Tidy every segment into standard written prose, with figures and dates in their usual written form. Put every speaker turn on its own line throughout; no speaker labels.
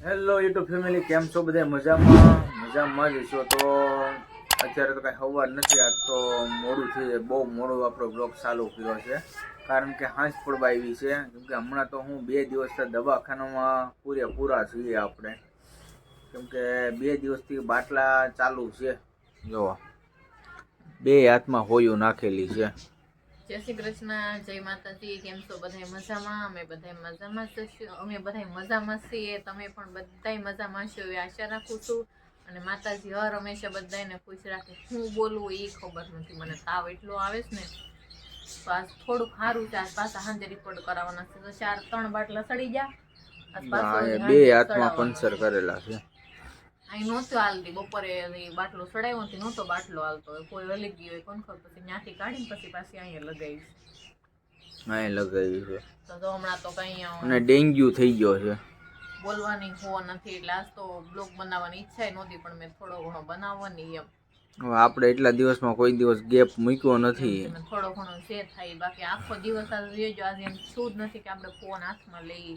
Hello YouTube family, કેમ છો બધા? મજામાં જ છો? તો અત્યારે તો કાંઈ સવાર નથી, આજ તો મોડું થઈ જાય, બહુ મોડું આપણો બ્લોગ ચાલુ કર્યો છે. કારણ કે હાંસ પડવા આવી છે. કેમકે હમણાં તો હું 2 દિવસથી દવાખાનામાં પૂરેપૂરા છીએ આપણે, કેમકે 2 દિવસથી બાટલા ચાલુ છે. જોવા 2 હાથમાં હોયું નાખેલી છે.
જય શ્રી કૃષ્ણ, જય માતાજી. કેમ છો બધા? મજામાં? અમે બધા મજામાં છીએ. તમે પણ બધા મજામાં છો એવી આશા રાખું છું. અને માતાજી હર હંમેશા બધાને ખુશ રાખે. હું બોલવું એ ખબર નથી મને, તાવ એટલો આવે છે ને. તો આજ થોડુંક સારું છે. આજ પાછા સાંજે રિપોર્ટ કરાવવાના છે. તો 4-3 બાટલા સડી ગયા. આજ પાછો
2 હાથમાં
સડાવવાનો
પંચર કરેલા છે.
અહીં નહોતો હાલતી, બપોરે બાટલો સડાવ્યો નથી, નહોતો બાટલો હાલતો. કોઈ હલી ગયો હોય કોણ ખબર, પછી ત્યાંથી કાઢીને પછી પાછી અહીંયા લગાવીશ.
અહીં લગાવી છે.
તો હમણાં તો કઈ
અને ડેન્ગ્યુ થઈ ગયો છે.
બોલવાની હો નથી, એટલે આજ તો બ્લોગ બનાવવાની ઈચ્છા નહોતી, પણ મેં થોડો ઘણો બનાવવાની એમ.
હવે આપણે એટલા દિવસમાં કોઈ દિવસ ગેપ મૂક્યો નથી.
થોડો ઘણો જે થાય, બાકી આખો દિવસ આજે એમ છું જ નથી કે આપણે ફોન હાથમાં લઈ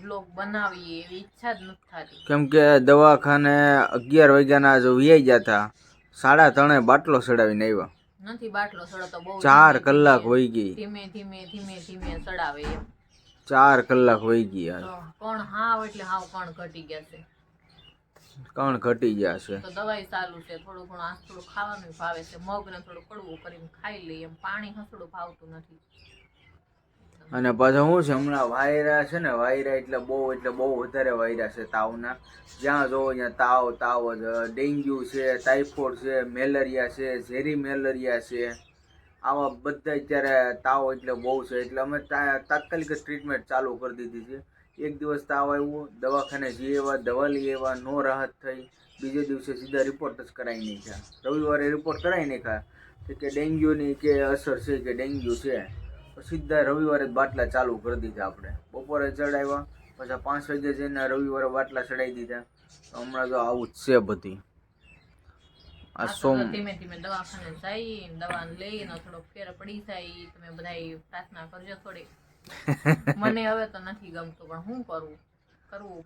બ્લોગ બનાવીએ એવી ઈચ્છા જ નથી થતી.
કેમ કે દવાખાને 11 વાગ્યાના જો વ્યાઈ ગયા હતા, 3:30 બાટલો ચડાવીને આવ્યા.
નથી બાટલો સડતો, બહુ
4 કલાક વહી ગઈ.
ધીમે સડાવે એમ.
4 કલાક વહી ગયા.
પણ હાવ એટલે હાવ કણ ઘટી ગયા છે.
કણ ઘટી ગયા છે.
તો દવાઈ ચાલુ છે. થોડું ઘણું આ થોડું ખાવાનું ભાવે છે. મગ ને થોડું કડવું કરીને ખાઈ લઈએ એમ. પાણી હસડું ભાવતું નથી.
અને પાછા શું છે, હમણાં વાયરા છે ને, વાયરા એટલે બહુ વધારે વાયરા છે. તાવના જ્યાં જોવો ત્યાં તાવ જ. ડેન્ગ્યુ છે, ટાઇફોઇડ છે, મેલેરિયા છે, ઝેરી મેલેરિયા છે. આવા બધા અત્યારે તાવ એટલે બહુ છે. એટલે અમે તાત્કાલિક ટ્રીટમેન્ટ ચાલુ કરી દીધી છે. એક દિવસ તાવ આવ્યો, દવાખાને જઈ આવ્યા, દવા લઈ આવ્યા, નો રાહત થઈ. બીજે દિવસે સીધા રિપોર્ટ જ કરાવી નાખ્યા. રવિવારે રિપોર્ટ કરાવી નાખ્યા કે ડેન્ગ્યુની કે અસર છે, કે ડેન્ગ્યુ છે. સીધા રવિવારે બાટલા ચાલુ કરી દીધા. આપણે બપોરે ચડાવ્યા, પછી 5 વાગે જઈને રવિવારે બાટલા ચડાવી દીધા. હમણાં તો આવું જ છે બધી.
ધીમે દવાખાને જઈ, દવા લઈને થોડો ફેર પડી જાય. તમે બધા પ્રાર્થના કરજો થોડી. મને હવે તો નથી ગમતું, પણ શું કરવું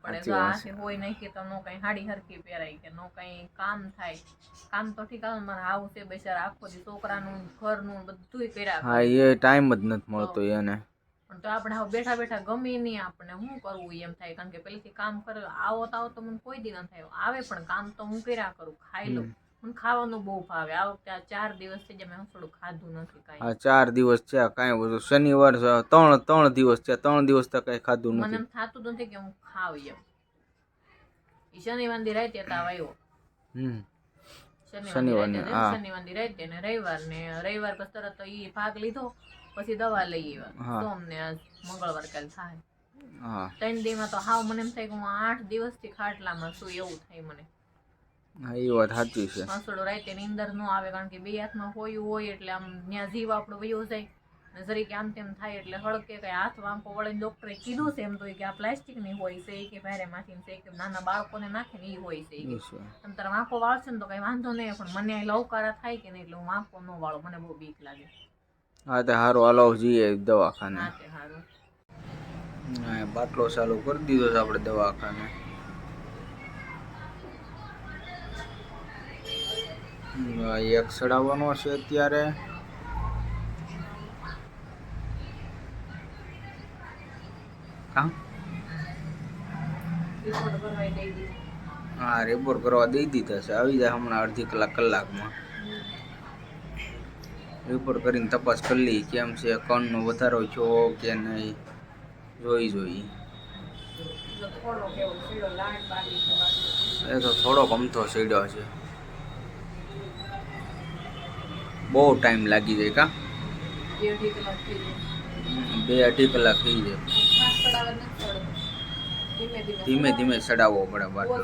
પડે. જો આ હોય નહીં કે તો નો કઈ હાડી હરખી પહેરાય, કે નો કઈ કામ થાય. કામ તો ઠીક આવે, મારે આવું છે બેચારા આખો દી છોકરાનું ઘરનું બધું કર્યા.
હા, એ ટાઈમ જ નથી મળતો એને.
પણ તો આપણે હવે બેઠા ગમે નહીં, આપણે શું કરવું એમ થાય. કારણ કે પેલેથી કામ કરે, આવો તો મને કોઈ દી ન થાય. આવે પણ કામ તો હું કર્યા કરું, ખાઈ લઉં. મને ખાવાનું બહુ ભાવે. આ વખતે આ 4 દિવસ થઈ જાય મેં થોડું ખાધું નથી કાંઈ.
આ 4 દિવસ છે કાંઈ બધું. શનિવાર 3 દિવસ છે, 3 દિવસ તો કાંઈ ખાધું નથી.
મને એમ થતું નથી કે હું ખાવ એમ. શનિવાર રાતે તાવ આવ્યો. શનિવાર રાતે ને રવિવાર પછી તરત ઈ ભાગ લીધો, પછી દવા લઈ આવ્યા. સોમ ને આજ મંગળવાર કાલ થાય. 3 દિવસમાં તો હાવ મને એમ થાય કે હું 8 દિવસથી ખાટલામાં છું એવું થાય મને.
હા, એ વાત સાચી છે.
થોડો રાતે નીંદર ન આવે, કારણ કે 2 હાથમાં હોયું હોય એટલે આમ ત્યાં જીવ આપણો વયો જાય. જરીક આમ તેમ થાય એટલે હળકે કઈ હાથ વાંકો વળે. ડોક્ટરે કીધું છે એમ તો કે આ પ્લાસ્ટિક ની હોય છે, કે ભારે માંથી છે, કે નાના બાળકોને નાખે ને એ હોય છે. તમે તારે વાંકો વાળશે ને તો કઈ વાંધો નહીં, પણ મને લવકારા થાય કે નહીં એટલે હું વાંકો ન વાળો, મને બહુ બીક લાગે.
હા, તે હારું હાલો જઈએ દવાખાને.
હા, તે હારું.
બાટલો ચાલુ કરી દીધો છે આપણે દવાખાને. એક ચડાવવાનો છે અત્યારે. હા, રિપોર્ટ કરવા દઈ દીધા છે. આવી જાય હમણાં અડધી કલાકમાં. રિપોર્ટ કરીને તપાસ કરી લઈએ કેમ છે, કણનો વધારો થયો કે નહીં, જોઈએ. એ તો થોડો ગમતો સીડ્યો છે. બહુ ટાઈમ લાગી જાય કા? 2-2.5 કલાક થઈ જાય. ધીમે ચડાવવો પડે બાટલો.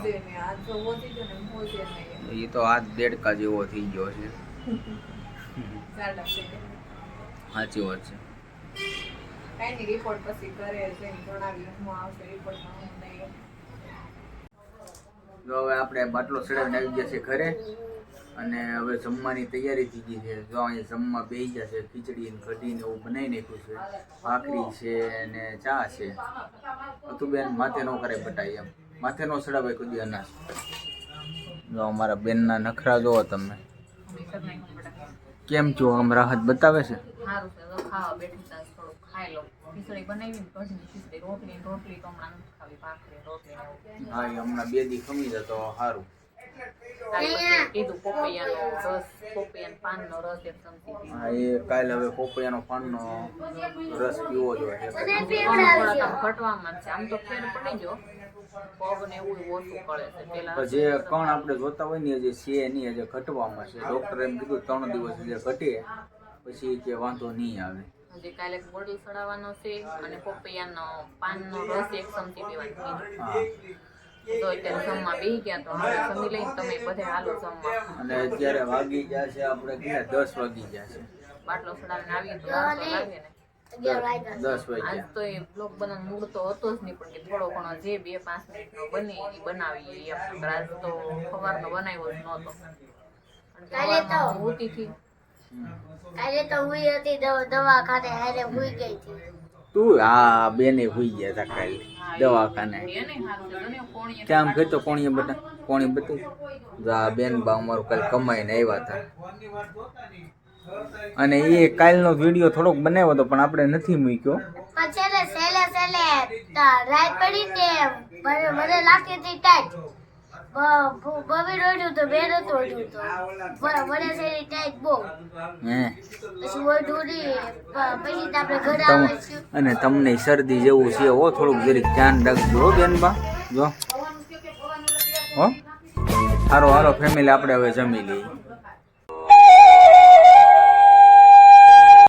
એ તો હાથ દેડકા જેવો થઈ ગયો છે. સાચી વાત છે. જો હવે આપણે બાટલો ચડાવીને આવી ગયા છે ઘરે, અને હવે જમવાની તૈયારી થઈ ગઈ છે. જો અહીંયા જમવા બેસી ગયા છે. ખીચડી ને કઢી ને એવું બનાવી નાખ્યું છે. ભાખરી છે ને ચા છે. હતું બેન માથે ન કરે બટાઈ એમ. માથે નો ચડાવાય કોઈ દી અનાજ. જો અમારા બેનના નખરા જોવો તમે. કેમ છો? આમ રાહત બતાવે છે.
સારું છે તો ખાવા બેઠી ત્યાં થોડુંક ખાઈ લો. ખીચડી બનાવી ને કઢની ખીચડી રોટલી તો હમણાં નથી ખાવી ભાખરી રોટલી ને એવું.
હા એ હમણાં 2 દી ખમી જતો સારું.
કાલ પછી કીધું પોપૈયાનો રસ પોપૈયા પાનનો રસ એક ચમચી પીવો.
હા એ કાલે હવે પોપૈયાનો પાનનો રસ પીવો જોઈએ.
થોડાક આમ ઘટવામાં જ છે આમ તો ફેર પડી ગયો પગ ને એવું ઓછું પડે છે પેલા
પણ જે કણ આપણે જોતા હોય ને જે છે નહીં હજી ઘટવામાં છે. ડોક્ટરે એમ કીધું 3 દિવસ જે ઘટે પછી કે વાંધો નહીં આવે.
હજી કાલે બોટલ ચડાવવાનો છે અને પોપૈયાનો પાનનો રસ એક ચમચી પીવાનું કીધું.
હા
તો અત્યારે જમવા બેસી ગયા તો હવે જમી લઈને તમે બધે હાલો જમવા.
અને અત્યારે વાગી ગયા છે આપણે કેટલા 10 વાગી ગયા છે.
બાટલો ચડાવીને આવી તો વાર તો લાગે ને.
10
આજ
વાગ્યા.
તો એ બ્લોગ બનાવવાનો મૂડ તો હતો જ નહીં પણ કે થોડો ઘણો જે 2-5 મિનિટનો બને એ બનાવીએ એમ. આજ તો સવારનો બનાવ્યો જ નહોતો કારણ કે સવારમાં હું ઊતી હતી.
આજે તો હુઈ હતી દવાખાને હારે હુઈ ગઈ હતી.
તું આ બેને હોઈ ગયા હતા કાલે દવાખાને.
એને સારું છે તને કોણીએ
કેમ કહેતો કોણીએ બટા કોણી બતાવી જા બેન બા અમારું કાલે કમાઈને આવ્યા હતા. અને એ કાલનો વિડીયો થોડોક બનાવ્યો હતો પણ આપણે નથી મૂક્યો.
પણ છેલ્લે રાત પડી ને મને લાગતી હતી ટાઈટ. બબી રોડ્યું તો બેન હતું ઓઢ્યું તો મને છે ટાઈટ બહુ.
હે
પછી ઓઢું નહીં પછી તો આપણે ઘરે આવે છે.
અને તમને શરદી જેવું છે હો થોડુંક જરીક ધ્યાન રાખજો હો બેન બા. જો હો હારો ફેમિલી આપણે હવે જમી લઈએ.